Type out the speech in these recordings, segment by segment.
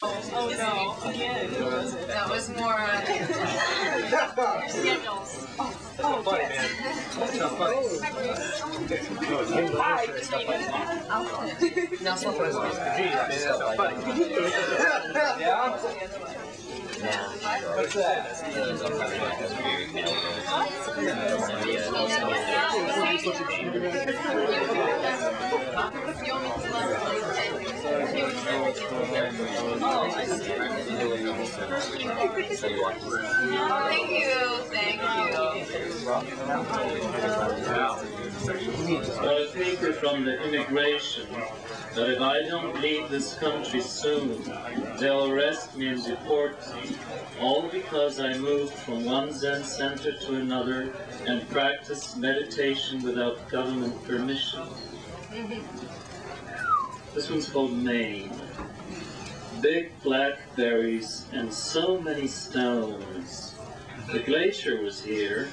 Oh no, again. That was more schedules. Oh, funny, yes. man. That's not funny. No, so Gee, I mean, that's not funny. Yeah? What's that? Thank you, thank you. Got a paper from the immigration that if I don't leave this country soon, they'll arrest me and deport me, all because I moved from one Zen center to another and practiced meditation without government permission. This one's called Maine. Big blackberries and so many stones. The glacier was here.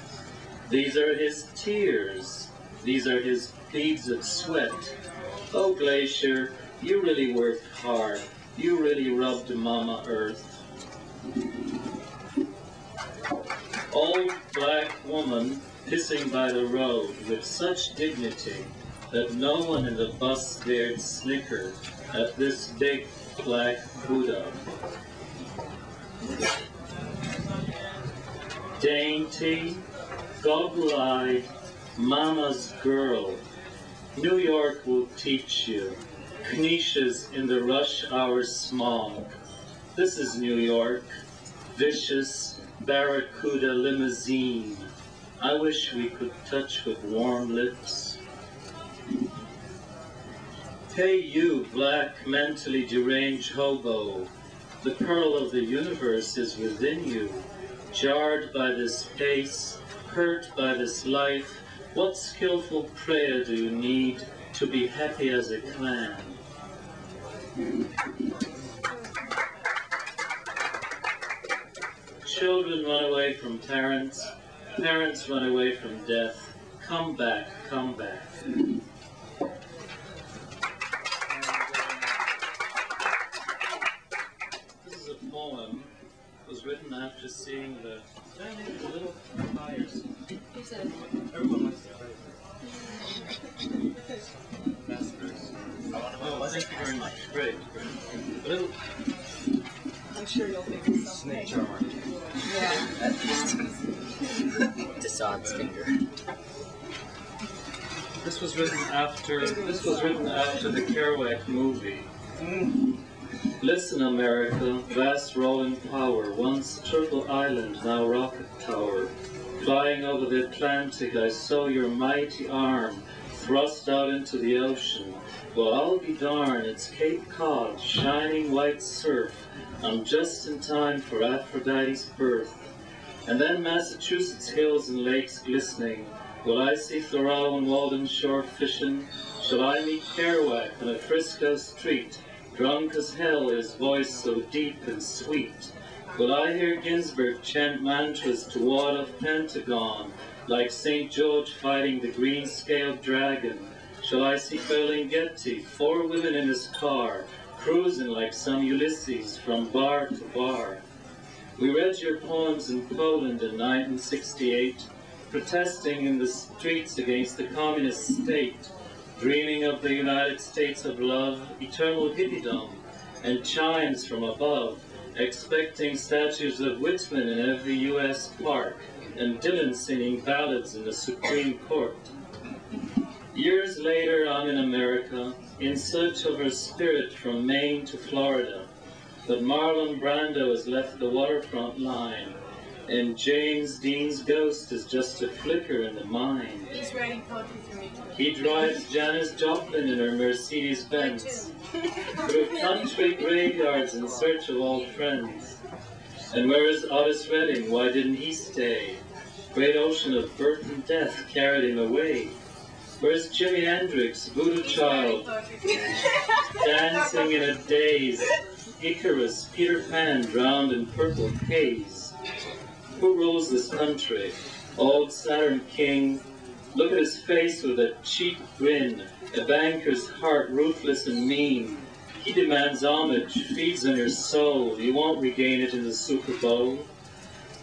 These are his tears. These are his beads of sweat. Oh, glacier, you really worked hard. You really rubbed Mama Earth. Old black woman pissing by the road with such dignity that no one in the bus dared snicker at this big black Buddha. Dainty, goggle-eyed, mama's girl. New York will teach you. Knishes in the rush hour smog. This is New York. Vicious barracuda limousine. I wish we could touch with warm lips. Hey you, black, mentally deranged hobo. The pearl of the universe is within you. Jarred by this pace, hurt by this life, what skillful prayer do you need to be happy as a clam? Children run away from parents, parents run away from death. Come back, come back. This is a poem. It was written after seeing the little fires. Everyone likes the masters. Oh, thank you very much. Great, great. A little. I'm sure you'll think of something. Snake charmer. Yeah. Desad's finger. This was written after the Kerouac movie. Listen, America, vast rolling power, once Turtle Island, now Rocket Tower. Flying over the Atlantic, I saw your mighty arm thrust out into the ocean. Well, I'll be darned, it's Cape Cod, shining white surf. I'm just in time for Aphrodite's birth. And then Massachusetts hills and lakes glistening. Will I see Thoreau and Walden Shore fishing? Shall I meet Kerouac on a Frisco street? Drunk as hell, his voice so deep and sweet. Will I hear Ginsberg chant mantras to ward off Pentagon, like St. George fighting the green-scaled dragon? Shall I see Ferlinghetti, 4 women in his car, cruising like some Ulysses from bar to bar? We read your poems in Poland in 1968, protesting in the streets against the communist state, dreaming of the United States of love, eternal hippiedom, and chimes from above, expecting statues of Whitman in every U.S. park, and Dylan singing ballads in the Supreme Court. Years later, I'm in America, in search of her spirit from Maine to Florida, but Marlon Brando has left the waterfront line, and James Dean's ghost is just a flicker in the mind. He's writing poetry for me. He drives Janis Joplin in her Mercedes-Benz through country graveyards in search of old friends. And where is Otis Redding? Why didn't he stay? Great ocean of birth and death carried him away. Where's Jimi Hendrix, Voodoo Child, dancing in a daze? Icarus, Peter Pan drowned in purple haze. Who rules this country? Old Saturn King. Look at his face with a cheap grin, a banker's heart ruthless and mean. He demands homage, feeds on your soul. You won't regain it in the Super Bowl.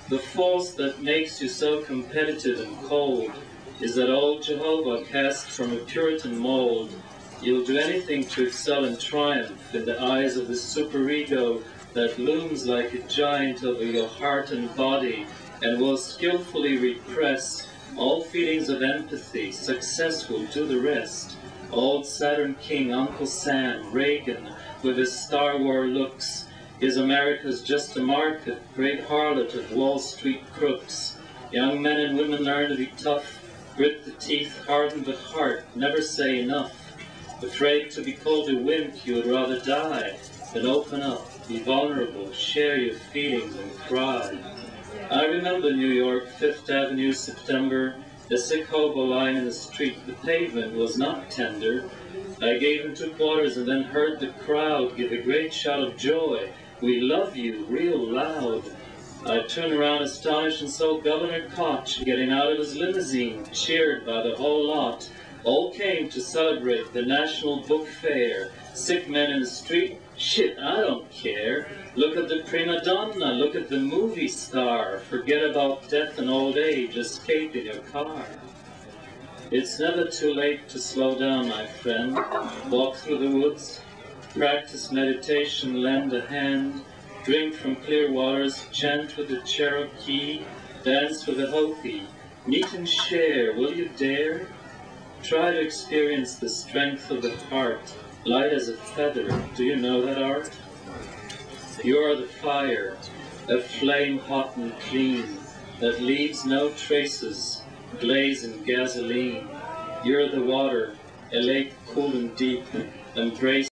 The force that makes you so competitive and cold is that old Jehovah cast from a Puritan mold. You'll do anything to excel and triumph in the eyes of the superego that looms like a giant over your heart and body and will skillfully repress all feelings of empathy. Success will do the rest. Old Saturn King, Uncle Sam, Reagan, with his Star Wars looks, is America's just a market, great harlot of Wall Street crooks. Young men and women learn to be tough, grit the teeth, harden the heart, never say enough. Afraid to be called a wimp, you would rather die than open up, be vulnerable, share your feelings and cry. I remember New York, 5th Avenue, September, a sick hobo lying in the street. The pavement was not tender. I gave him 2 quarters and then heard the crowd give a great shout of joy. We love you, real loud. I turned around astonished and saw Governor Koch getting out of his limousine, cheered by the whole lot. All came to celebrate the National Book Fair. Sick men in the street? Shit, I don't care. Look at the prima donna, look at the movie star. Forget about death and old age, escape in your car. It's never too late to slow down, my friend. Walk through the woods, practice meditation, lend a hand, drink from clear waters, chant with the Cherokee, dance with the Hopi. Meet and share, will you dare? Try to experience the strength of the heart, light as a feather. Do you know that art? You are the fire, a flame hot and clean, that leaves no traces, glaze and gasoline. You're the water, a lake cool and deep, embrace